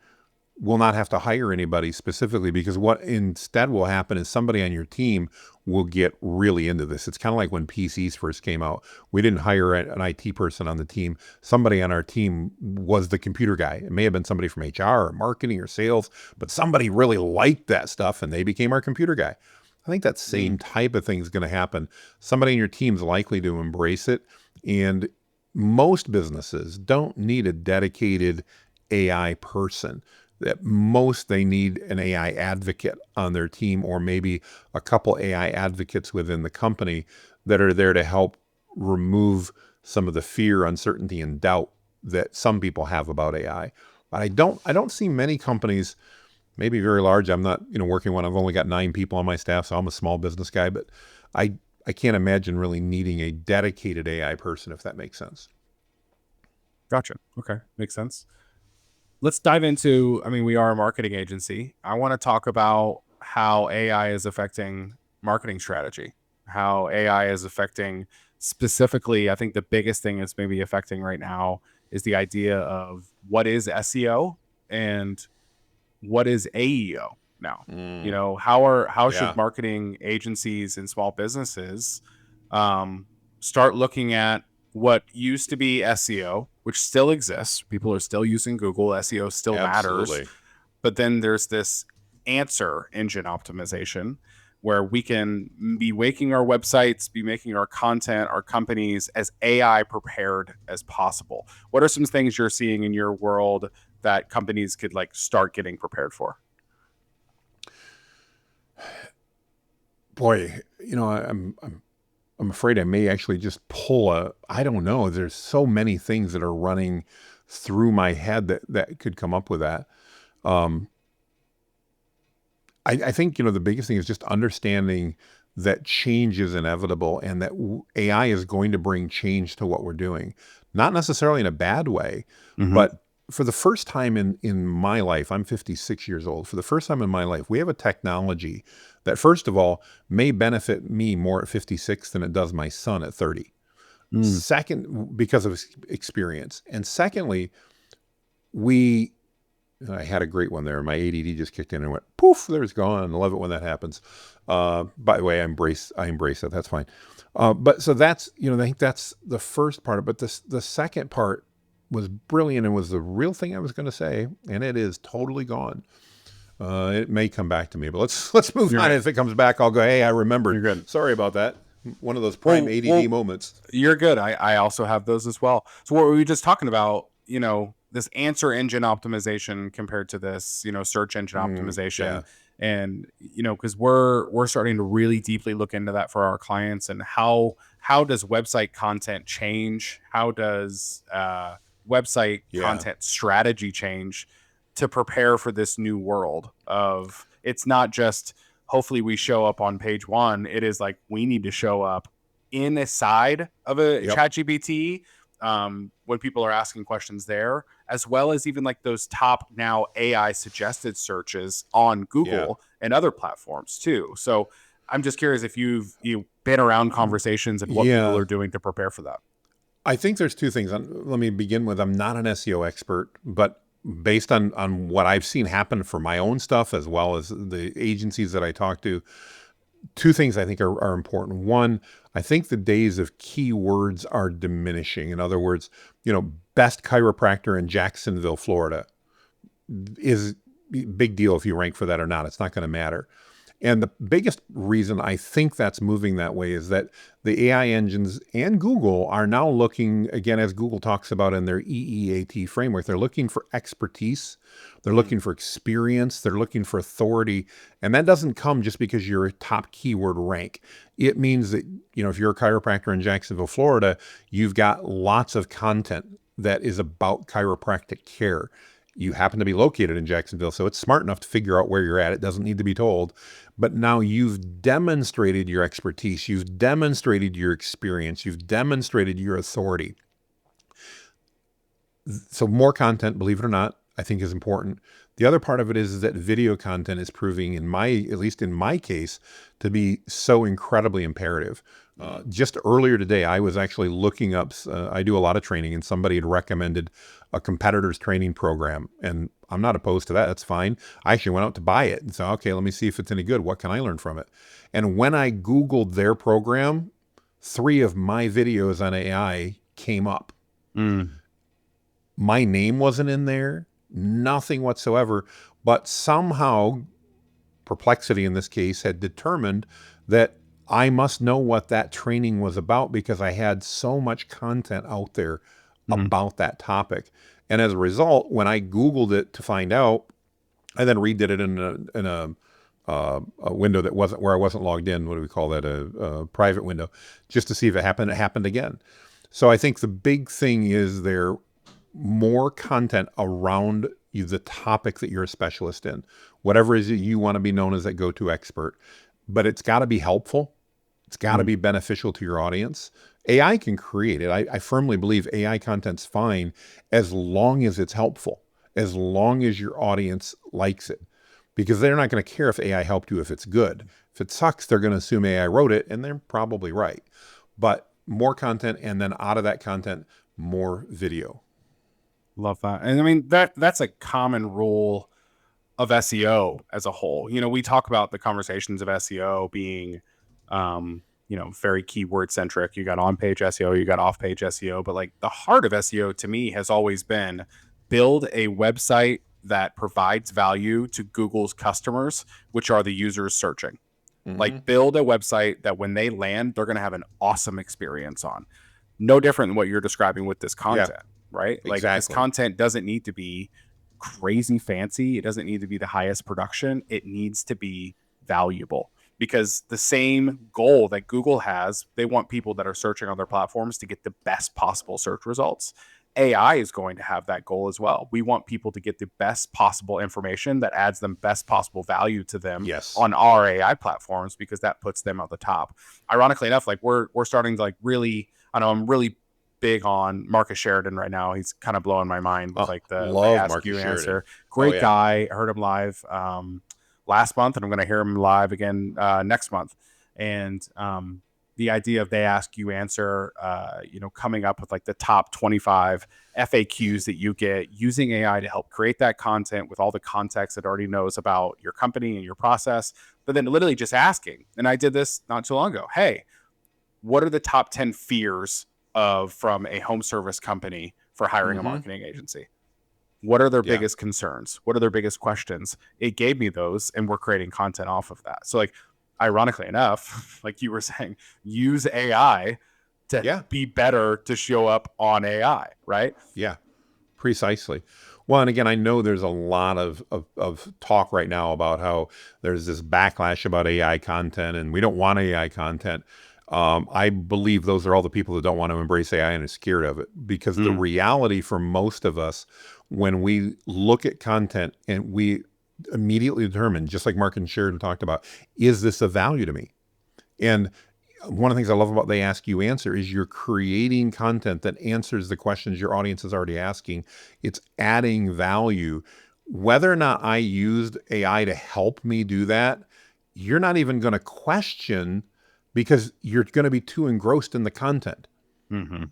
will not have to hire anybody specifically, because what instead will happen is somebody on your team will get really into this. It's kind of like when PCs first came out. We didn't hire an IT person on the team. Somebody on our team was the computer guy. It may have been somebody from HR or marketing or sales, but somebody really liked that stuff and they became our computer guy. I think that same type of thing is going to happen. Somebody in your team is likely to embrace it. And most businesses don't need a dedicated AI person. At most, they need an AI advocate on their team, or maybe a couple AI advocates within the company that are there to help remove some of the fear, uncertainty, and doubt that some people have about AI. But I don't see many companies, maybe very large. I'm not, working one. I've only got 9 people on my staff, so I'm a small business guy. But I can't imagine really needing a dedicated AI person, if that makes sense.
Gotcha. Okay. Makes sense. Let's dive into, we are a marketing agency. I want to talk about how AI is affecting marketing strategy, how AI is affecting specifically, I think the biggest thing it's maybe affecting right now is the idea of what is SEO and what is AEO now. You
Mm,
know, how should
yeah,
marketing agencies and small businesses um, start looking at what used to be SEO, which still exists. People are still using Google. SEO still matters,
absolutely.
but then there's this answer engine optimization where we can be making our websites, be making our content, our companies as AI prepared as possible. What are some things you're seeing in your world that companies could like start getting prepared for?
Boy, I'm afraid I may actually just pull a, I don't know. There's so many things that are running through my head that could come up with that. Um, I think, the biggest thing is just understanding that change is inevitable and that AI is going to bring change to what we're doing. Not necessarily in a bad way,
Mm-hmm.
but for the first time in my life, I'm 56 years old. For the first time in my life, we have a technology that, first of all, may benefit me more at 56 than it does my son at 30.
Mm.
Second, because of experience. And secondly, we I had a great one there. My ADD just kicked in and went poof. There's gone. I love it when that happens. By the way, I embrace that. That's fine. But so that's I think that's the first part. But the second part was brilliant and was the real thing I was going to say, and it is totally gone. It may come back to me, but let's move
You're
on.
right.
If it comes back, I'll go. Hey, I remembered.
You're good.
Sorry about that. One of those prime
Well,
ADD moments.
you're good. I also have those as well. So what were we just talking about? You know, this answer engine optimization compared to this, search engine optimization,
Yeah.
and because we're starting to really deeply look into that for our clients and how does website content change? How does website
Yeah.
content strategy change to prepare for this new world of it's not just hopefully we show up on page one. It is like we need to show up in a side of a
Yep.
chat GPT when people are asking questions there, as well as even like those top now AI suggested searches on
Yeah.
Google and other platforms too. So I'm just curious if you've been around conversations and what people
Yeah.
are doing to prepare for that.
I think there's two things. Let me begin with I'm not an SEO expert, but based on what I've seen happen for my own stuff as well as the agencies that I talk to, two things I think are important. One, I think the days of keywords are diminishing. In other words, best chiropractor in Jacksonville, Florida is big deal if you rank for that or not. It's not going to matter. And the biggest reason I think that's moving that way is that the AI engines and Google are now looking, again, as Google talks about in their EEAT framework, they're looking for expertise, they're
Mm.
looking for experience, they're looking for authority. And that doesn't come just because you're a top keyword rank. It means that, if you're a chiropractor in Jacksonville, Florida, you've got lots of content that is about chiropractic care. You happen to be located in Jacksonville, so it's smart enough to figure out where you're at. It doesn't need to be told. But now you've demonstrated your expertise, you've demonstrated your experience, you've demonstrated your authority. So more content, believe it or not, I think is important. The other part of it is that video content is proving, at least in my case, to be so incredibly imperative. Just earlier today, I was actually looking up. I do a lot of training, and somebody had recommended a competitor's training program, and I'm not opposed to that. That's fine. I actually went out to buy it and said, okay, let me see if it's any good. What can I learn from it? And when I Googled their program, 3 of my videos on AI came up.
Mm.
My name wasn't in there, nothing whatsoever. But somehow, Perplexity in this case had determined that I must know what that training was about because I had so much content out there
Mm.
about that topic. And as a result, when I Googled it to find out, I then redid it in a window that wasn't where I wasn't logged in. What do we call that? A private window, just to see if it happened. It happened again. So I think the big thing is there more content around you, the topic that you're a specialist in, whatever it is that you want to be known as that go-to expert. But it's got to be helpful. It's got to
Mm.
be beneficial to your audience. AI can create it. I firmly believe AI content's fine as long as it's helpful, as long as your audience likes it. Because they're not going to care if AI helped you if it's good. If it sucks, they're going to assume AI wrote it, and they're probably right. But more content, and then out of that content, more video.
Love that. And I mean, that's a common rule of SEO as a whole. You know, we talk about the conversations of SEO being, very keyword centric. You got on page SEO, you got off page SEO, but like the heart of SEO to me has always been build a website that provides value to Google's customers, which are the users searching.
Hmm.
Like build a website that when they land, they're going to have an awesome experience on. No different than what you're describing with this
Yeah,
content, right? Like this
exactly.
content doesn't need to be crazy fancy. It doesn't need to be the highest production. It needs to be valuable because the same goal that Google has, they want people that are searching on their platforms to get the best possible search results. AI is going to have that goal as well. We want people to get the best possible information that adds them best possible value to them
Yes.
on our AI platforms because that puts them at the top. Ironically enough, like we're starting to like really, I know I'm really big on Marcus Sheridan right now. He's kind of blowing my mind with
Oh,
like the
love
ask
Marcus
you
Sheridan.
answer.
Oh
Great
yeah.
guy. I heard him live last month, and I'm going to hear him live again next month. And the idea of they ask you answer, coming up with like the top 25 FAQs that you get using AI to help create that content with all the context it already knows about your company and your process, but then literally just asking. And I did this not too long ago. Hey, what are the top 10 fears of from a home service company for hiring a
Hmm.
marketing agency? What are their
Yeah.
biggest concerns? What are their biggest questions? It gave me those, and we're creating content off of that. So, like, ironically enough, like you were saying, use AI to
Yeah.
be better to show up on AI, right?
Yeah. Precisely. Well, and again, I know there's a lot of talk right now about how there's this backlash about AI content and we don't want AI content. I believe those are all the people that don't want to embrace AI and are scared of it. Because the
Mm.
reality for most of us, when we look at content and we immediately determine, just like Mark and Sheridan talked about, is this of value to me? And one of the things I love about They Ask You Answer is you're creating content that answers the questions your audience is already asking. It's adding value. Whether or not I used AI to help me do that, you're not even going to question because you're going to be too engrossed in the content.
Mm-hmm.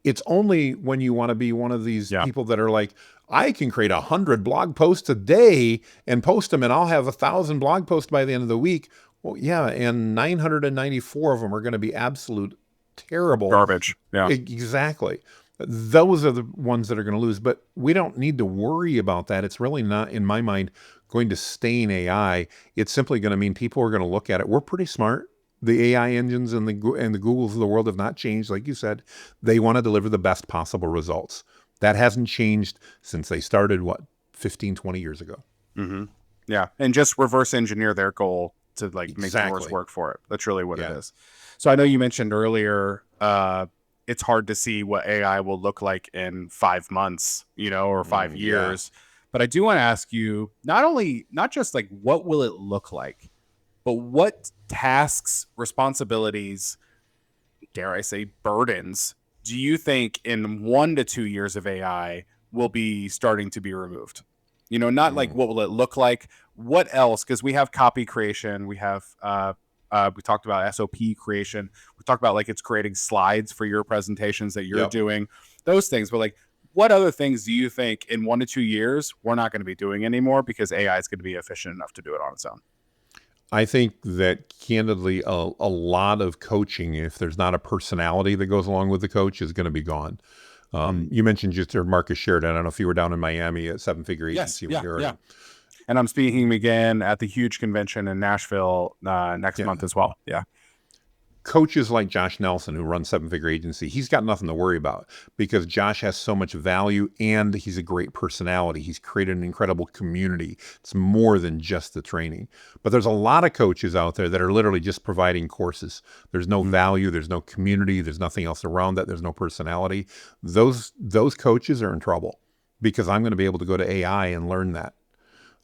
It's only when you want to be one of these
Yeah.
people that are like, I can create 100 blog posts a day and post them, and I'll have 1,000 blog posts by the end of the week. Well, yeah, and 994 of them are going to be absolute terrible.
Garbage. Yeah.
Exactly. Those are the ones that are going to lose, but we don't need to worry about that. It's really not, in my mind, going to stain AI. It's simply going to mean people are going to look at it. We're pretty smart. The AI engines and the Googles of the world have not changed, like you said. They want to deliver the best possible results. That hasn't changed since they started, what, 15, 20 years ago.
Mm-hmm. Yeah. And just reverse engineer their goal to like make the worst
Exactly.
work for it. That's really what it
Yeah.
is. So I know you mentioned earlier, it's hard to see what AI will look like in 5 months, or five
Yeah.
years. But I do want to ask you not just like what will it look like, but what tasks, responsibilities, dare I say, burdens do you think in 1 to 2 years of AI will be starting to be removed? Not like
Mm.
what will it look like? What else? Because we have copy creation, we talked about SOP creation, we talked about like it's creating slides for your presentations that you're
Yep.
doing, those things. But like, what other things do you think in 1 to 2 years we're not going to be doing anymore because AI is going to be efficient enough to do it on its own?
I think that candidly, a lot of coaching, if there's not a personality that goes along with the coach, is going to be gone.
Mm.
You mentioned just Marcus Sheridan. I don't know if you were down in Miami at Seven Figure
Yes.
Agency when
Yeah.
you heard
Yeah.
him.
And I'm speaking again at the huge convention in Nashville next
Yeah.
month as well. Yeah.
Coaches like Josh Nelson, who runs Seven Figure Agency, he's got nothing to worry about because Josh has so much value and he's a great personality. He's created an incredible community. It's more than just the training. But there's a lot of coaches out there that are literally just providing courses. There's no
Mm.
value, there's no community, there's nothing else around that, there's no personality. Those coaches are in trouble because I'm going to be able to go to AI and learn that.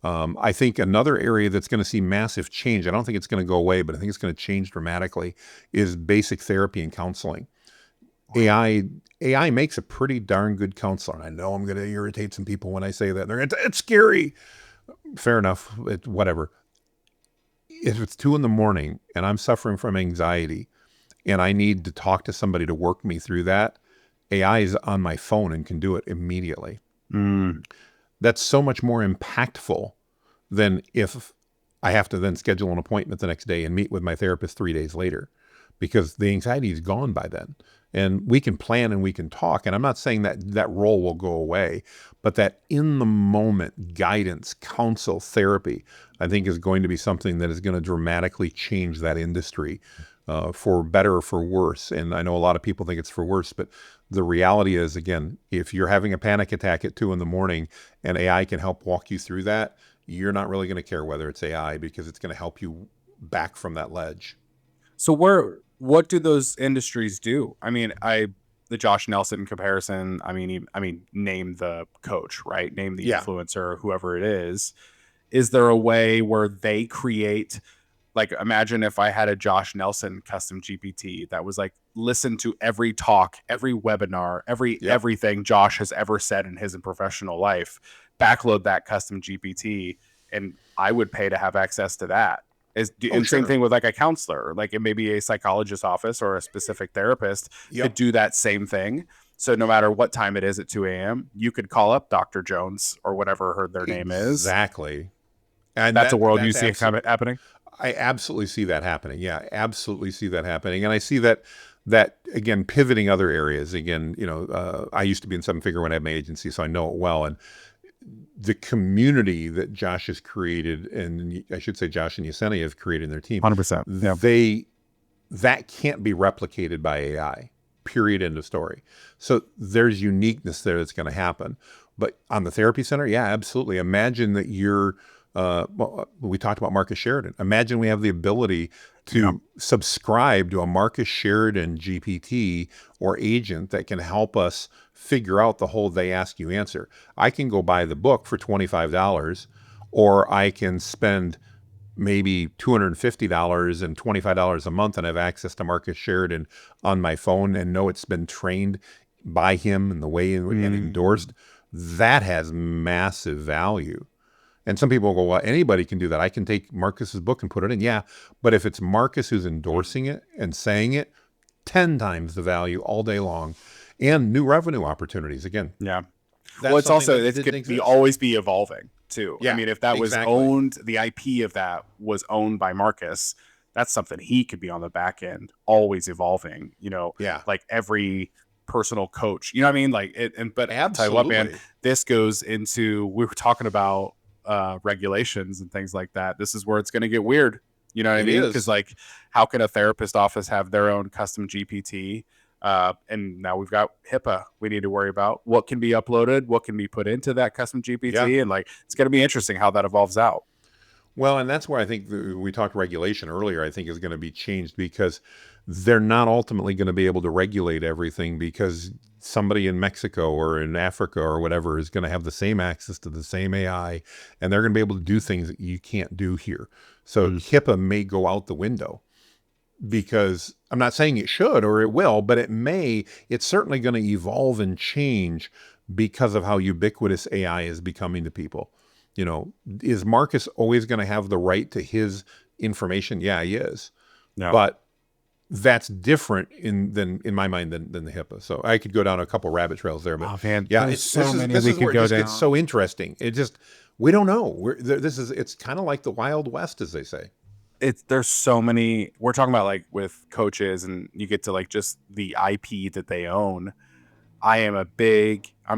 I think another area that's going to see massive change, I don't think it's going to go away, but I think it's going to change dramatically, is basic therapy and counseling. AI AI makes a pretty darn good counselor. And I know I'm going to irritate some people when I say that. They're going to, it's scary. Fair enough. Whatever. If it's 2 in the morning and I'm suffering from anxiety and I need to talk to somebody to work me through that, AI is on my phone and can do it immediately.
Mm.
That's so much more impactful than if I have to then schedule an appointment the next day and meet with my therapist 3 days later, because the anxiety is gone by then. And we can plan and we can talk. And I'm not saying that that role will go away, but that in the moment guidance, counsel, therapy, I think is going to be something that is going to dramatically change that industry, for better or for worse. And I know a lot of people think it's for worse, but the reality is, again, if you're having a panic attack at 2 in the morning and AI can help walk you through that, you're not really going to care whether it's AI, because it's going to help you back from that ledge.
So what do those industries do? I mean, the Josh Nelson comparison. I mean, name the coach, right? Name the
Yeah.
influencer, whoever it is. Is there a way where they create, like, imagine if I had a Josh Nelson custom GPT that was like, listen to every talk, every webinar,
Yep.
everything Josh has ever said in his professional life, backload that custom GPT, and I would pay to have access to that.
Oh,
And same
sure.
thing with like a counselor, like it may be a psychologist office or a specific therapist could
Yep.
do that same thing. So no matter what time it is at 2 a.m., you could call up Dr. Jones or whatever their name is.
Exactly. And
That's a world you
that's
see
absolutely,
happening.
I absolutely see that happening. Yeah, absolutely see that happening. And I see that again, pivoting other areas. Again, I used to be in seven figure when I had my agency, so I know it well. And the community that Josh has created, and I should say Josh and Yesenia have created in their team,
100%. Yeah.
they that can't be replicated by AI. Period. End of story. So there's uniqueness there that's going to happen. But on the therapy center, yeah, absolutely. Imagine that we talked about Marcus Sheridan. Imagine we have the ability
Yeah.
to subscribe to a Marcus Sheridan GPT or agent that can help us figure out the whole they ask you answer. I can go buy the book for $25, or I can spend maybe $250 and $25 a month and have access to Marcus Sheridan on my phone and know it's been trained by him and the way and
Mm.
endorsed. That has massive value. And some people go, well, anybody can do that. I can take Marcus's book and put it in. Yeah. But if it's Marcus who's endorsing it and saying it, 10 times the value all day long, and new revenue opportunities. Again,
Yeah. Well,
that's
it's
something
also,
that
it
didn't
could be
exist.
always be evolving too. I
Yeah,
mean, if that was
exactly.
owned, the IP of that was owned by Marcus, that's something he could be on the back end, always evolving,
Yeah,
like every personal coach, you know what I mean? Like but I'll tell you what, man,
absolutely.
this goes into, we were talking about regulations and things like that. This is where it's going to get weird. You know what I
It
mean? Because
is.
like, how can a therapist office have their own custom GPT? And now we've got HIPAA we need to worry about. What can be uploaded? What can be put into that custom
Yeah.
GPT? And like, it's going to be interesting how that evolves out.
Well, and that's where I think we talked regulation earlier, I think is going to be changed, because they're not ultimately going to be able to regulate everything, because somebody in Mexico or in Africa or whatever is going to have the same access to the same AI, and they're going to be able to do things that you can't do here. So HIPAA may go out the window, because I'm not saying it should or it will, but it's certainly going to evolve and change because of how ubiquitous AI is becoming to people. Is Marcus always going to have the right to his information? Yeah, he is.
Yeah.
But that's different in my mind than the HIPAA. So I could go down a couple rabbit trails there, but
Oh man,
yeah,
there's
it's this
so
is
many
this
we
is
could
where it
go
just gets
down.
so interesting. We don't know. It's kind of like the Wild West, as they say.
There's so many. We're talking about like with coaches, and you get to like just the IP that they own. I'm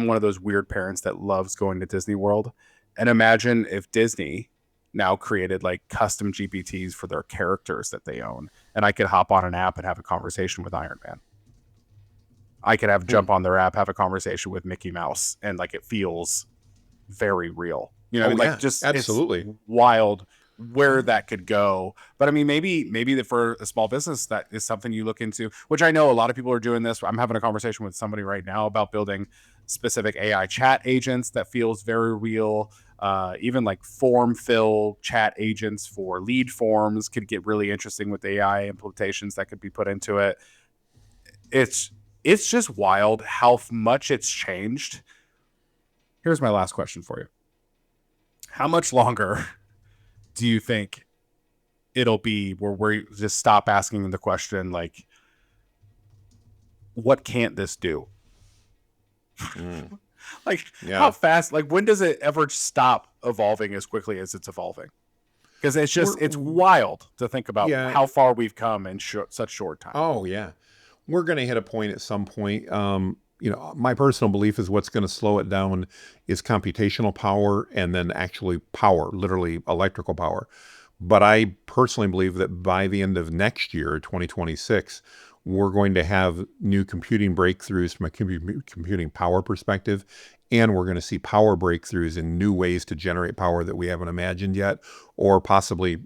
one of those weird parents that loves going to Disney World. And imagine if Disney now created like custom GPTs for their characters that they own. And I could hop on an app and have a conversation with Iron Man. I could have
Hmm.
jump on their app, have a conversation with Mickey Mouse, and like it feels very real. You know what I
Oh
mean? Like,
yeah,
just it's
absolutely.
wild where that could go. But I mean, maybe that for a small business, that is something you look into, which I know a lot of people are doing this. I'm having a conversation with somebody right now about building specific AI chat agents that feels very real. Even like form fill chat agents for lead forms could get really interesting with AI implementations that could be put into it. It's just wild how much it's changed. Here's my last question for you. How much longer do you think it'll be where we just stop asking the question, like, what can't this do?
Mm.
Like how
Yeah.
fast, like when does it ever stop evolving as quickly as it's evolving? Because it's
We're
wild to think about
yeah.
how far we've come in such short time.
Oh yeah. We're going to hit a point at some point. My personal belief is what's going to slow it down is computational power and then actually power, literally electrical power. But I personally believe that by the end of next year, 2026, we're going to have new computing breakthroughs from a computing power perspective. And we're going to see power breakthroughs in new ways to generate power that we haven't imagined yet, or possibly.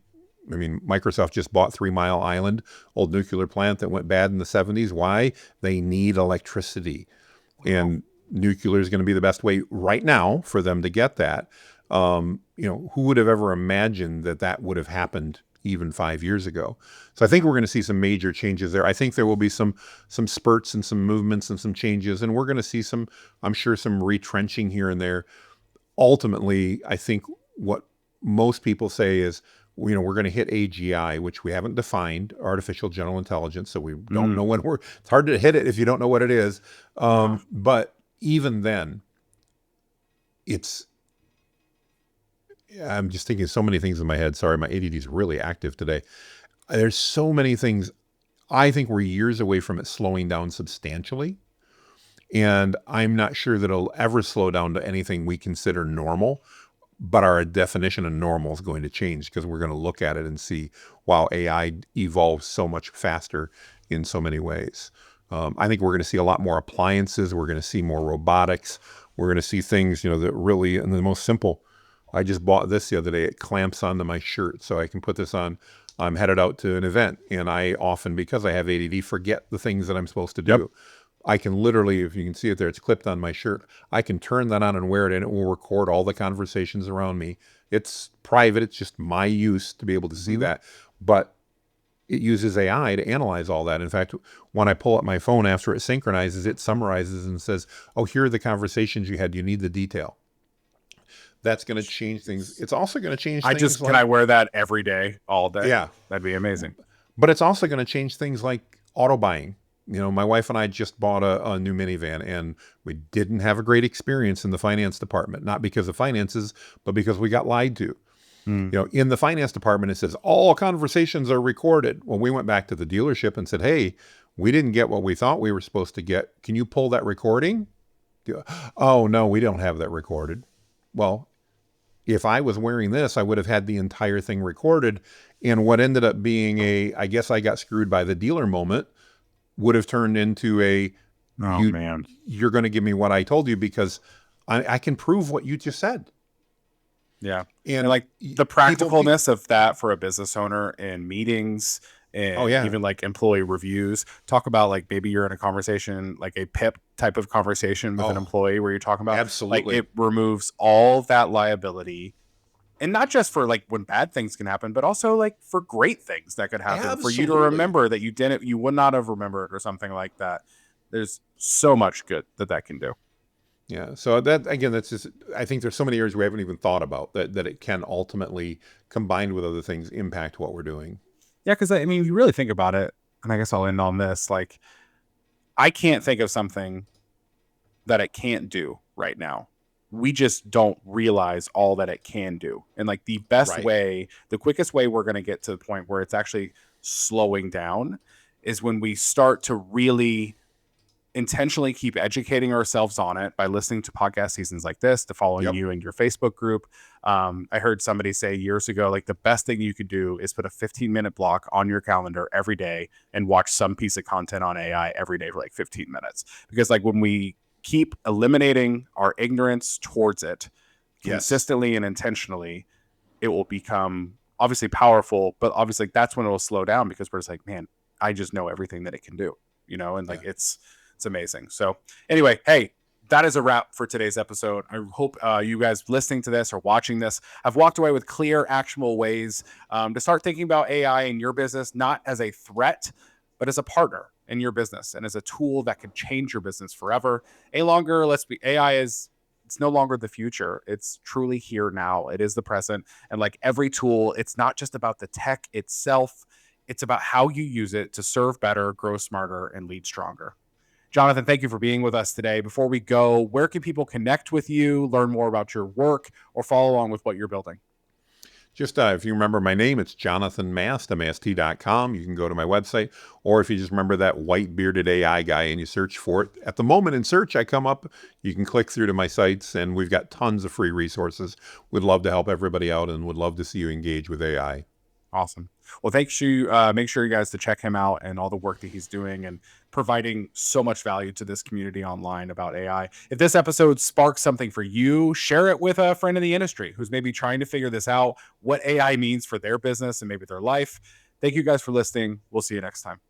I mean, Microsoft just bought 3 Mile Island, old nuclear plant that went bad in the 70s. Why? They need electricity.
Wow.
And nuclear is going to be the best way right now for them to get that. Who would have ever imagined that that would have happened even 5 years ago? So I think we're going to see some major changes there. I think there will be some spurts and some movements and some changes, and we're going to see some, I'm sure, some retrenching here and there. Ultimately, I think what most people say is, we're going to hit AGI, which we haven't defined, artificial general intelligence. So we don't
Mm.
know when it's hard to hit it if you don't know what it is.
Yeah.
But even then, it's, I'm just thinking so many things in my head. Sorry, my ADD is really active today. There's so many things. I think we're years away from it slowing down substantially. And I'm not sure that it'll ever slow down to anything we consider normal. But our definition of normal is going to change because we're going to look at it and see, wow, AI evolves so much faster in so many ways. I think we're going to see a lot more appliances. We're going to see more robotics. We're going to see things, that really, and the most simple. I just bought this the other day. It clamps onto my shirt, so I can put this on. I'm headed out to an event, and I often, because I have ADD, forget the things that I'm supposed to
Yep.
do. I can literally, if you can see it there, it's clipped on my shirt. I can turn that on and wear it, and it will record all the conversations around me. It's private. It's just my use to be able to see
Mhm.
that. But it uses AI to analyze all that. In fact, when I pull up my phone after it synchronizes, it summarizes and says, "Oh, here are the conversations you had. You need the detail." That's going to change things. It's also going to change things
Can I
like,
wear that every day, all day?
yeah,
That'd be amazing.
but it's also going to change things like auto buying. My wife and I just bought a new minivan, and we didn't have a great experience in the finance department, not because of finances, but because we got lied to.
Mm.
In the finance department, it says all conversations are recorded. Well, we went back to the dealership and said, "Hey, we didn't get what we thought we were supposed to get. Can you pull that recording?" Oh, no, we don't have that recorded. Well, if I was wearing this, I would have had the entire thing recorded. And what ended up being I guess I got screwed by the dealer moment would have turned into
Oh
you,
man.
you're going to give me what I told you because I can prove what you just said.
Yeah. And
And
like the
people,
practicalness of that for a business owner in meetings
oh
and
yeah,
even like employee reviews, talk about like maybe you're in a conversation, like a PIP type of conversation with an
oh,
employee where you're talking about like
absolutely,
it removes all that liability. And not just for like when bad things can happen, but also like for great things that could happen for you to
absolutely.
remember that you would not have remembered or something like that. There's so much good that can do.
Yeah. So that again, that's just, I think there's so many areas we haven't even thought about that it can ultimately, combined with other things, impact what we're doing.
Yeah, because I mean, if you really think about it, and I guess I'll end on this. Like, I can't think of something that it can't do right now. We just don't realize all that it can do. And like
Right.
the quickest way we're going to get to the point where it's actually slowing down is when we start to really intentionally keep educating ourselves on it by listening to podcast seasons like this, to following
Yep.
you in your Facebook group. I heard somebody say years ago, like the best thing you could do is put a 15-minute block on your calendar every day and watch some piece of content on AI every day for like 15 minutes. Because like when we keep eliminating our ignorance towards it
Yes.
consistently and intentionally, it will become obviously powerful, but obviously that's when it'll slow down because we're just like, man, I just know everything that it can do, and like
Yeah.
it's amazing. So anyway, hey, that is a wrap for today's episode. I hope you guys listening to this or watching this have walked away with clear, actionable ways to start thinking about AI in your business, not as a threat, but as a partner in your business and as a tool that could change your business forever. AI is it's no longer the future. It's truly here now. It is the present. And like every tool, it's not just about the tech itself. It's about how you use it to serve better, grow smarter, and lead stronger. Jonathan, thank you for being with us today. Before we go, where can people connect with you, learn more about your work, or follow along with what you're building?
Just if you remember my name, it's Jonathan Mast, mast.com. You can go to my website. Or if you just remember that white bearded AI guy and you search for it, at the moment in search, I come up. You can click through to my sites, and we've got tons of free resources. We'd love to help everybody out and would love to see you engage with AI.
Awesome. Well, thanks you. Make sure you guys to check him out and all the work that he's doing and providing so much value to this community online about AI. If this episode sparks something for you, share it with a friend in the industry who's maybe trying to figure this out, what AI means for their business and maybe their life. Thank you guys for listening. We'll see you next time.